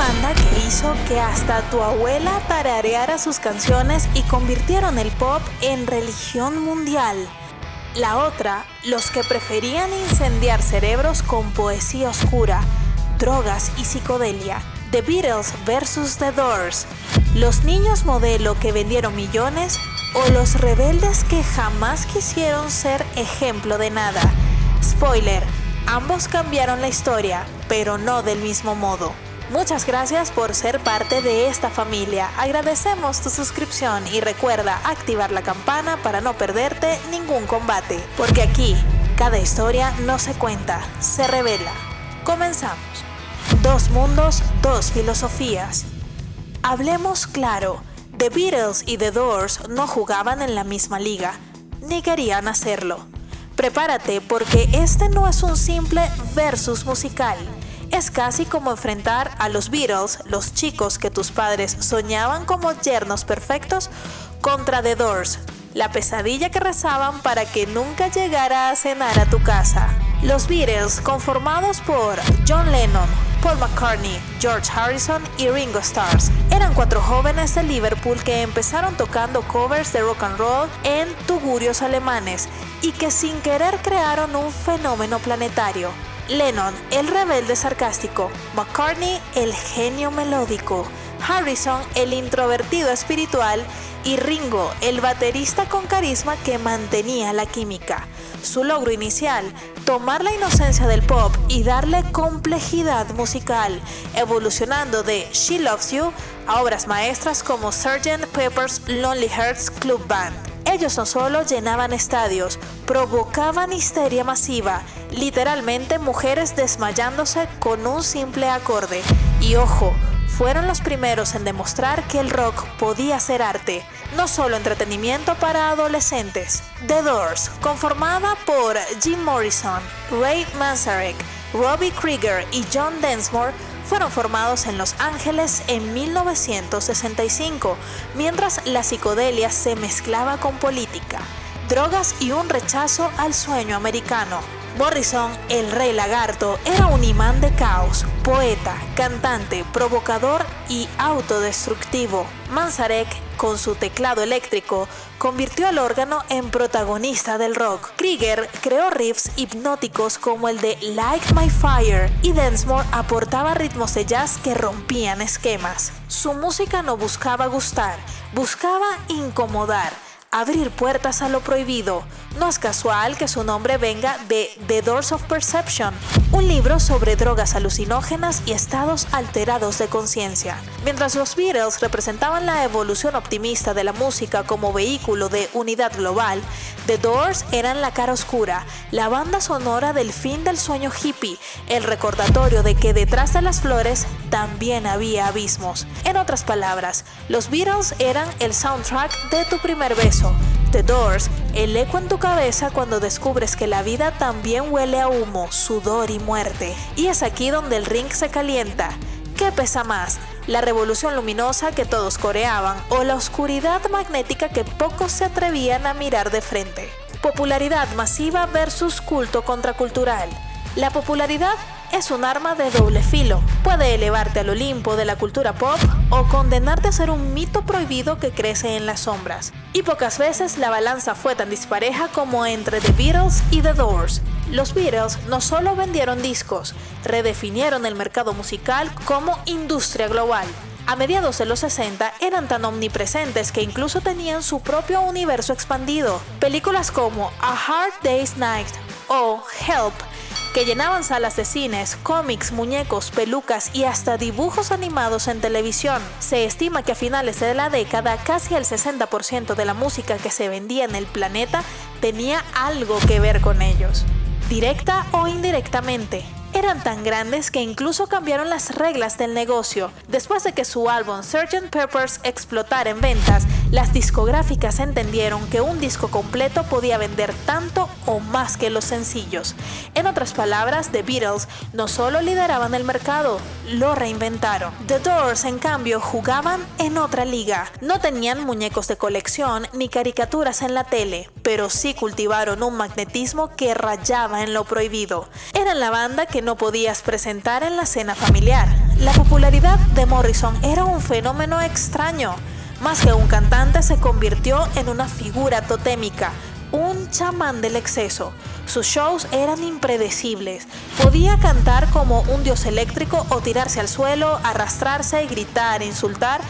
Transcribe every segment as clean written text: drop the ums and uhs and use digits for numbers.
banda que hizo que hasta tu abuela tarareara sus canciones y convirtieron el pop en religión mundial. La otra, los que preferían incendiar cerebros con poesía oscura, drogas y psicodelia. The Beatles vs. The Doors. Los niños modelo que vendieron millones o los rebeldes que jamás quisieron ser ejemplo de nada. Spoiler, ambos cambiaron la historia, pero no del mismo modo. Muchas gracias por ser parte de esta familia. Agradecemos tu suscripción y recuerda activar la campana para no perderte ningún combate. Porque aquí, cada historia no se cuenta, se revela. Comenzamos. Dos mundos, dos filosofías. Hablemos claro, The Beatles y The Doors no jugaban en la misma liga, ni querían hacerlo. Prepárate porque este no es un simple versus musical. Es casi como enfrentar a los Beatles, los chicos que tus padres soñaban como yernos perfectos, contra The Doors, la pesadilla que rezaban para que nunca llegara a cenar a tu casa. Los Beatles, conformados por John Lennon, Paul McCartney, George Harrison y Ringo Starr, eran 4 jóvenes de Liverpool que empezaron tocando covers de rock and roll en tugurios alemanes y que sin querer crearon un fenómeno planetario. Lennon, el rebelde sarcástico; McCartney, el genio melódico; Harrison, el introvertido espiritual; y Ringo, el baterista con carisma que mantenía la química. Su logro inicial, tomar la inocencia del pop y darle complejidad musical, evolucionando de She Loves You a obras maestras como Sgt. Pepper's Lonely Hearts Club Band. Ellos no solo llenaban estadios, provocaban histeria masiva, literalmente mujeres desmayándose con un simple acorde. Y ojo, fueron los primeros en demostrar que el rock podía ser arte, no solo entretenimiento para adolescentes. The Doors, conformada por Jim Morrison, Ray Manzarek, Robbie Krieger y John Densmore, fueron formados en Los Ángeles en 1965, mientras la psicodelia se mezclaba con política, drogas y un rechazo al sueño americano. Morrison, el rey lagarto, era un imán de caos, poeta, cantante, provocador y autodestructivo. Manzarek, con su teclado eléctrico, convirtió al órgano en protagonista del rock. Krieger creó riffs hipnóticos como el de Light My Fire y Densmore aportaba ritmos de jazz que rompían esquemas. Su música no buscaba gustar, buscaba incomodar, abrir puertas a lo prohibido. No es casual que su nombre venga de The Doors of Perception, un libro sobre drogas alucinógenas y estados alterados de conciencia. Mientras los Beatles representaban la evolución optimista de la música como vehículo de unidad global, The Doors eran la cara oscura, la banda sonora del fin del sueño hippie, el recordatorio de que detrás de las flores también había abismos. En otras palabras, los Beatles eran el soundtrack de tu primer beso. The Doors, el eco en tu cabeza cuando descubres que la vida también huele a humo, sudor y muerte. Y es aquí donde el ring se calienta. ¿Qué pesa más? ¿La revolución luminosa que todos coreaban o la oscuridad magnética que pocos se atrevían a mirar de frente? Popularidad masiva versus culto contracultural. La popularidad es un arma de doble filo. Puede elevarte al Olimpo de la cultura pop o condenarte a ser un mito prohibido que crece en las sombras. Y pocas veces la balanza fue tan dispareja como entre The Beatles y The Doors. Los Beatles no solo vendieron discos, redefinieron el mercado musical como industria global. A mediados de los 60 eran tan omnipresentes que incluso tenían su propio universo expandido. Películas como A Hard Day's Night o Help, que llenaban salas de cines, cómics, muñecos, pelucas y hasta dibujos animados en televisión. Se estima que a finales de la década casi el 60% de la música que se vendía en el planeta tenía algo que ver con ellos, directa o indirectamente. Eran tan grandes que incluso cambiaron las reglas del negocio. Después de que su álbum Sgt. Pepper's explotara en ventas, las discográficas entendieron que un disco completo podía vender tanto o más que los sencillos. En otras palabras, The Beatles no solo lideraban el mercado, lo reinventaron. The Doors, en cambio, jugaban en otra liga. No tenían muñecos de colección ni caricaturas en la tele, pero sí cultivaron un magnetismo que rayaba en lo prohibido. Eran la banda que no podías presentar en la cena familiar, la popularidad de Morrison era un fenómeno extraño. Más que un cantante, se convirtió en una figura totémica, un chamán del exceso. Sus shows eran impredecibles. Podía cantar como un dios eléctrico o tirarse al suelo, arrastrarse, gritar, insultar,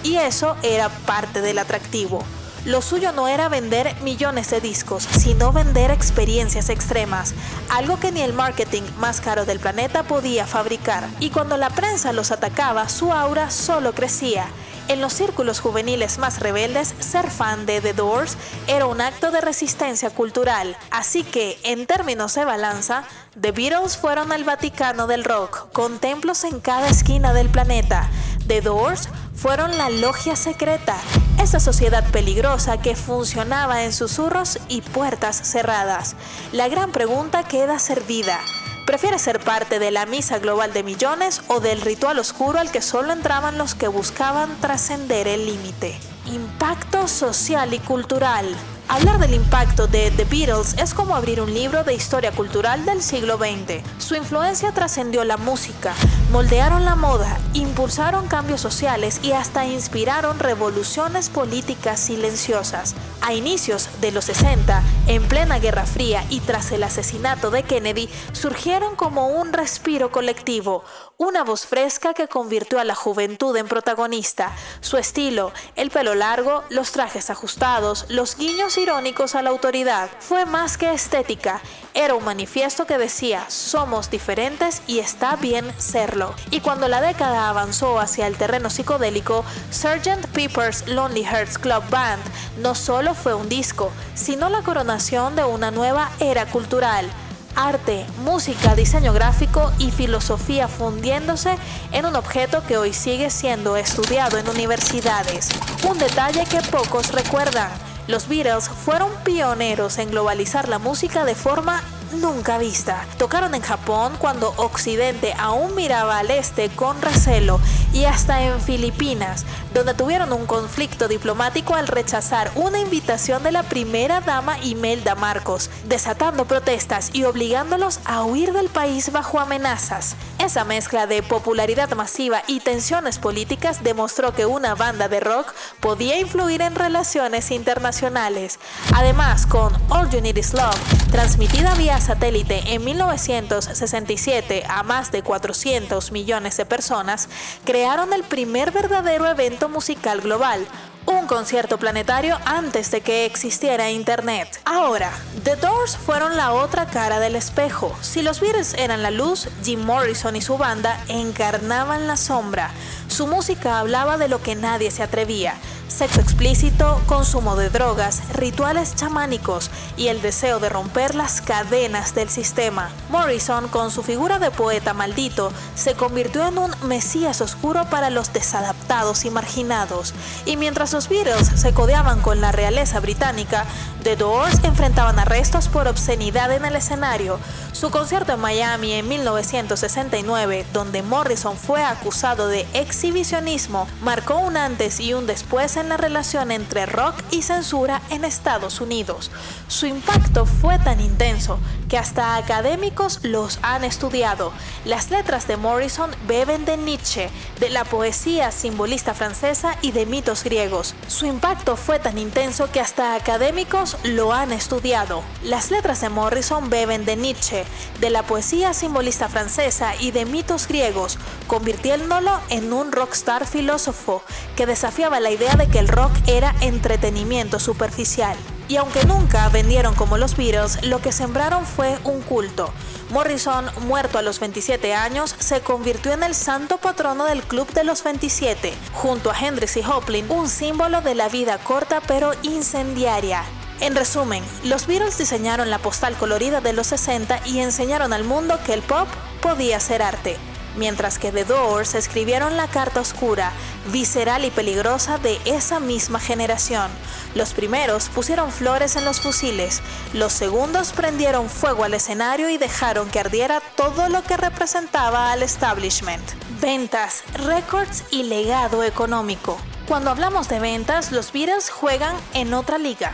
y eso era parte del atractivo. Lo suyo no era vender millones de discos, sino vender experiencias extremas, algo que ni el marketing más caro del planeta podía fabricar. Y cuando la prensa los atacaba, su aura solo crecía. En los círculos juveniles más rebeldes, ser fan de The Doors era un acto de resistencia cultural. Así que, en términos de balanza, The Beatles fueron el Vaticano del rock, con templos en cada esquina del planeta. The Doors fueron la logia secreta, esa sociedad peligrosa que funcionaba en susurros y puertas cerradas. La gran pregunta queda servida. ¿Prefieres ser parte de la misa global de millones o del ritual oscuro al que solo entraban los que buscaban trascender el límite? Impacto social y cultural. Hablar del impacto de The Beatles es como abrir un libro de historia cultural del siglo XX. Su influencia trascendió la música, moldearon la moda, impulsaron cambios sociales y hasta inspiraron revoluciones políticas silenciosas. A inicios de los 60, en plena Guerra Fría y tras el asesinato de Kennedy, surgieron como un respiro colectivo, una voz fresca que convirtió a la juventud en protagonista. Su estilo, el pelo largo, los trajes ajustados, los guiños irónicos a la autoridad, fue más que estética. Era un manifiesto que decía: somos diferentes y está bien serlo. Y cuando la década avanzó hacia el terreno psicodélico, Sgt. Pepper's Lonely Hearts Club Band no solo fue un disco, sino la coronación de una nueva era cultural. Arte, música, diseño gráfico y filosofía fundiéndose en un objeto que hoy sigue siendo estudiado en universidades. Un detalle que pocos recuerdan: los Beatles fueron pioneros en globalizar la música de forma nunca vista. Tocaron en Japón cuando Occidente aún miraba al este con recelo, y hasta en Filipinas, donde tuvieron un conflicto diplomático al rechazar una invitación de la primera dama Imelda Marcos, desatando protestas y obligándolos a huir del país bajo amenazas. Esa mezcla de popularidad masiva y tensiones políticas demostró que una banda de rock podía influir en relaciones internacionales. Además, con All You Need Is Love, transmitida vía satélite en 1967 a más de 400 millones de personas, crearon el primer verdadero evento musical global, un concierto planetario antes de que existiera Internet. Ahora, The Doors fueron la otra cara del espejo. Si los Beatles eran la luz, Jim Morrison y su banda encarnaban la sombra. Su música hablaba de lo que nadie se atrevía: sexo explícito, consumo de drogas, rituales chamánicos y el deseo de romper las cadenas del sistema. Morrison, con su figura de poeta maldito, se convirtió en un mesías oscuro para los desadaptados y marginados. Y mientras los Beatles se codeaban con la realeza británica, The Doors enfrentaban arrestos por obscenidad en el escenario. Su concierto en Miami en 1969, donde Morrison fue acusado de exhibicionismo, marcó un antes y un después en la relación entre rock y censura en Estados Unidos. Su impacto fue tan intenso que hasta académicos los han estudiado. Las letras de Morrison beben de Nietzsche, de la poesía simbolista francesa y de mitos griegos. Su impacto fue tan intenso que hasta académicos lo han estudiado. Las letras de Morrison beben de Nietzsche, de la poesía simbolista francesa y de mitos griegos, convirtiéndolo en un rockstar filósofo que desafiaba la idea de que el rock era entretenimiento superficial. Y aunque nunca vendieron como los Beatles, lo que sembraron fue un culto. Morrison, muerto a los 27 años, se convirtió en el santo patrono del Club de los 27, junto a Hendrix y Joplin, un símbolo de la vida corta pero incendiaria. En resumen, los Beatles diseñaron la postal colorida de los 60 y enseñaron al mundo que el pop podía ser arte, mientras que The Doors escribieron la carta oscura, visceral y peligrosa de esa misma generación. Los primeros pusieron flores en los fusiles, los segundos prendieron fuego al escenario y dejaron que ardiera todo lo que representaba al establishment. Ventas, récords y legado económico. Cuando hablamos de ventas, los Beatles juegan en otra liga.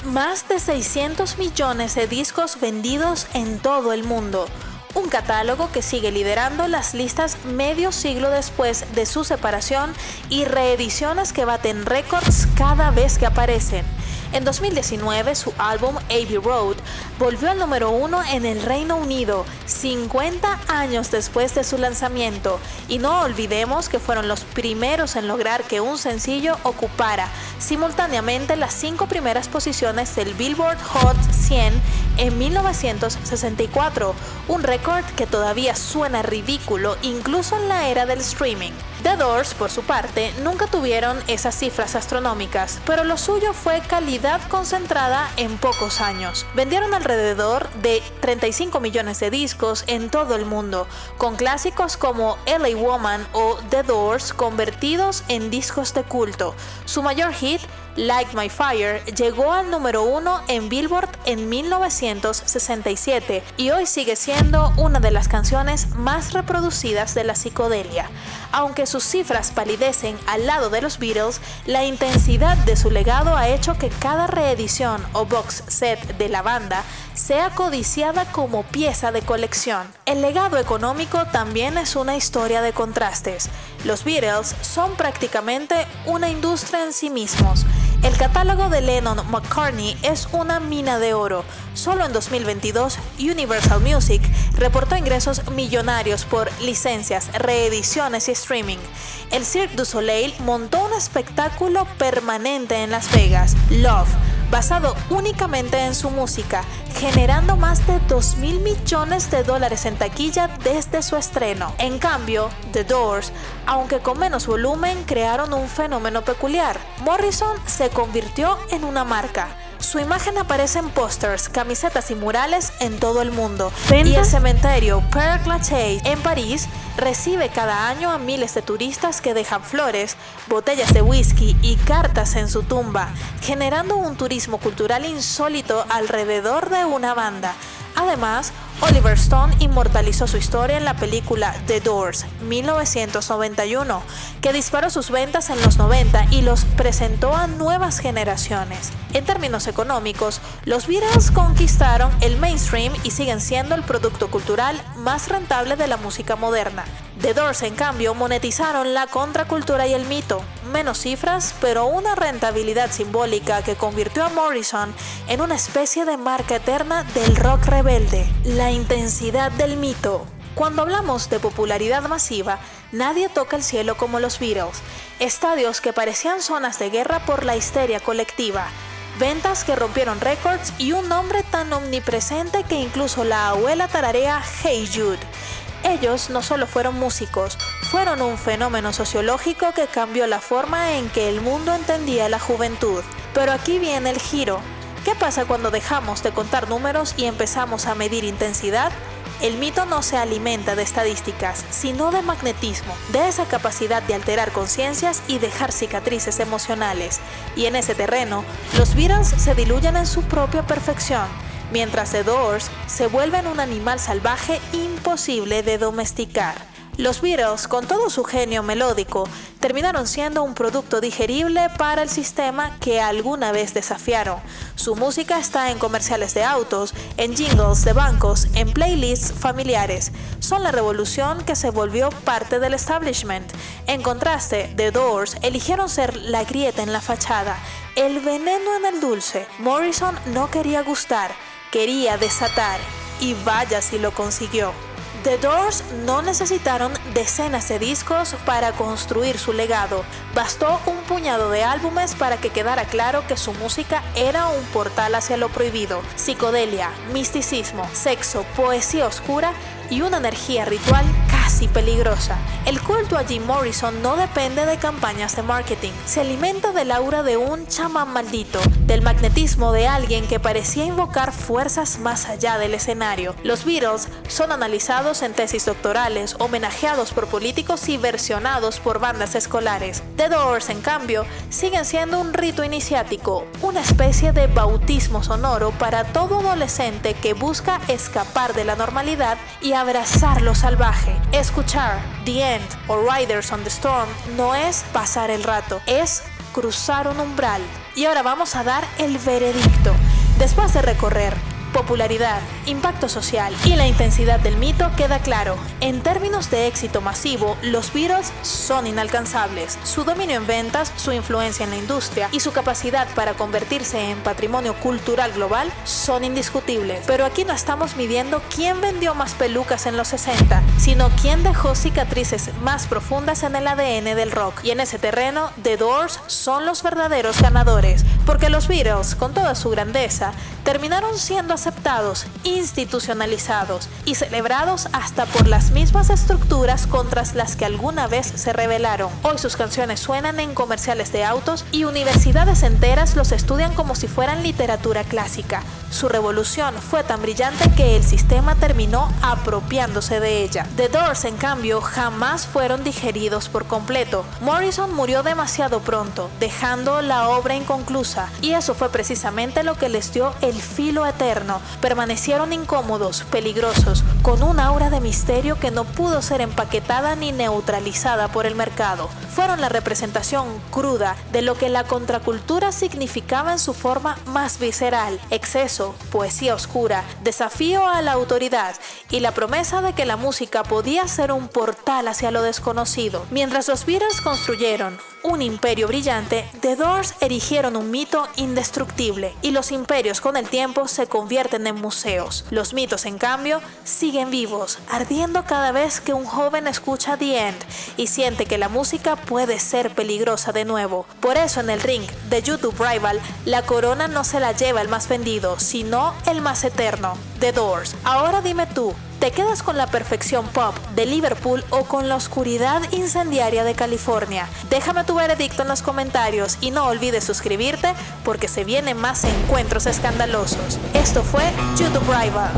Más de 600 millones de discos vendidos en todo el mundo. un catálogo que sigue liderando las listas medio siglo después de su separación y reediciones que baten récords cada vez que aparecen. En 2019, su álbum Abbey Road volvió al número 1 en el Reino Unido, 50 años después de su lanzamiento, y no olvidemos que fueron los primeros en lograr que un sencillo ocupara simultáneamente las 5 primeras posiciones del Billboard Hot 100 en 1964, un récord que todavía suena ridículo incluso en la era del streaming. The Doors, por su parte, nunca tuvieron esas cifras astronómicas, pero lo suyo fue calidad concentrada en pocos años. Vendieron alrededor de 35 millones de discos en todo el mundo, con clásicos como LA Woman o The Doors convertidos en discos de culto. Su mayor hit, Light My Fire, llegó al número 1 en Billboard en 1967 y hoy sigue siendo una de las canciones más reproducidas de la psicodelia. Aunque sus cifras palidecen al lado de los Beatles, la intensidad de su legado ha hecho que cada reedición o box set de la banda sea codiciada como pieza de colección. El legado económico también es una historia de contrastes. Los Beatles son prácticamente una industria en sí mismos. El catálogo de Lennon-McCartney es una mina de oro. Solo en 2022, Universal Music reportó ingresos millonarios por licencias, reediciones y streaming. El Cirque du Soleil montó un espectáculo permanente en Las Vegas, Love, basado únicamente en su música, generando más de $2.000 millones en taquilla desde su estreno. En cambio, The Doors, aunque con menos volumen, crearon un fenómeno peculiar. Morrison se convirtió en una marca. Su imagen aparece en pósters, camisetas y murales en todo el mundo. Y el cementerio Père Lachaise en París recibe cada año a miles de turistas que dejan flores, botellas de whisky y cartas en su tumba, generando un turismo cultural insólito alrededor de una banda. Además, Oliver Stone inmortalizó su historia en la película The Doors, 1991, que disparó sus ventas en los 90 y los presentó a nuevas generaciones. En términos económicos, los Beatles conquistaron el mainstream y siguen siendo el producto cultural más rentable de la música moderna. The Doors, en cambio, monetizaron la contracultura y el mito. Menos cifras, pero una rentabilidad simbólica que convirtió a Morrison en una especie de marca eterna del rock rebelde. La intensidad del mito. Cuando hablamos de popularidad masiva, nadie toca el cielo como los Beatles. Estadios que parecían zonas de guerra por la histeria colectiva. Ventas que rompieron récords y un nombre tan omnipresente que incluso la abuela tararea Hey Jude. Ellos no solo fueron músicos, fueron un fenómeno sociológico que cambió la forma en que el mundo entendía la juventud. Pero aquí viene el giro. ¿Qué pasa cuando dejamos de contar números y empezamos a medir intensidad? El mito no se alimenta de estadísticas, sino de magnetismo, de esa capacidad de alterar conciencias y dejar cicatrices emocionales. Y en ese terreno, los Beatles se diluyen en su propia perfección, mientras The Doors se vuelven un animal salvaje imposible de domesticar. Los Beatles, con todo su genio melódico, terminaron siendo un producto digerible para el sistema que alguna vez desafiaron. Su música está en comerciales de autos, en jingles de bancos, en playlists familiares. Son la revolución que se volvió parte del establishment. En contraste, The Doors eligieron ser la grieta en la fachada, el veneno en el dulce. Morrison no quería gustar, quería desatar, y vaya si lo consiguió. The Doors no necesitaron decenas de discos para construir su legado. Bastó un puñado de álbumes para que quedara claro que su música era un portal hacia lo prohibido. Psicodelia, misticismo, sexo, poesía oscura y una energía ritual casi peligrosa. El culto a Jim Morrison no depende de campañas de marketing. Se alimenta del aura de un chamán maldito, del magnetismo de alguien que parecía invocar fuerzas más allá del escenario. Los Beatles son analizados en tesis doctorales, homenajeados por políticos y versionados por bandas escolares. The Doors, en cambio, siguen siendo un rito iniciático, una especie de bautismo sonoro para todo adolescente que busca escapar de la normalidad y abrazar lo salvaje. Escuchar The End o Riders on the Storm no es pasar el rato, es cruzar un umbral. Y ahora vamos a dar el veredicto. Después de recorrer Popularidad, impacto social y la intensidad del mito queda claro. En términos de éxito masivo, los Beatles son inalcanzables. Su dominio en ventas, su influencia en la industria y su capacidad para convertirse en patrimonio cultural global son indiscutibles. Pero aquí no estamos midiendo quién vendió más pelucas en los 60, sino quién dejó cicatrices más profundas en el ADN del rock. Y en ese terreno, The Doors son los verdaderos ganadores, porque los Beatles, con toda su grandeza, terminaron siendo aceptados, institucionalizados y celebrados hasta por las mismas estructuras contra las que alguna vez se rebelaron. Hoy sus canciones suenan en comerciales de autos y universidades enteras los estudian como si fueran literatura clásica. Su revolución fue tan brillante que el sistema terminó apropiándose de ella. The Doors, en cambio, jamás fueron digeridos por completo. Morrison murió demasiado pronto, dejando la obra inconclusa, y eso fue precisamente lo que les dio el filo eterno. Permanecieron incómodos, peligrosos, con un aura de misterio que no pudo ser empaquetada ni neutralizada por el mercado. Fueron la representación cruda de lo que la contracultura significaba en su forma más visceral: exceso, poesía oscura, desafío a la autoridad y la promesa de que la música podía ser un portal hacia lo desconocido. Mientras los Beatles construyeron un imperio brillante, The Doors erigieron un mito indestructible, y los imperios con el tiempo se convierten en museos. Los mitos, en cambio, siguen vivos, ardiendo cada vez que un joven escucha The End y siente que la música puede ser peligrosa de nuevo. Por eso en el ring de YouTube Rival, la corona no se la lleva el más vendido, sino el más eterno, The Doors. Ahora dime tú, ¿te quedas con la perfección pop de Liverpool o con la oscuridad incendiaria de California? Déjame tu veredicto en los comentarios y no olvides suscribirte, porque se vienen más encuentros escandalosos. Esto fue YouTube Rival.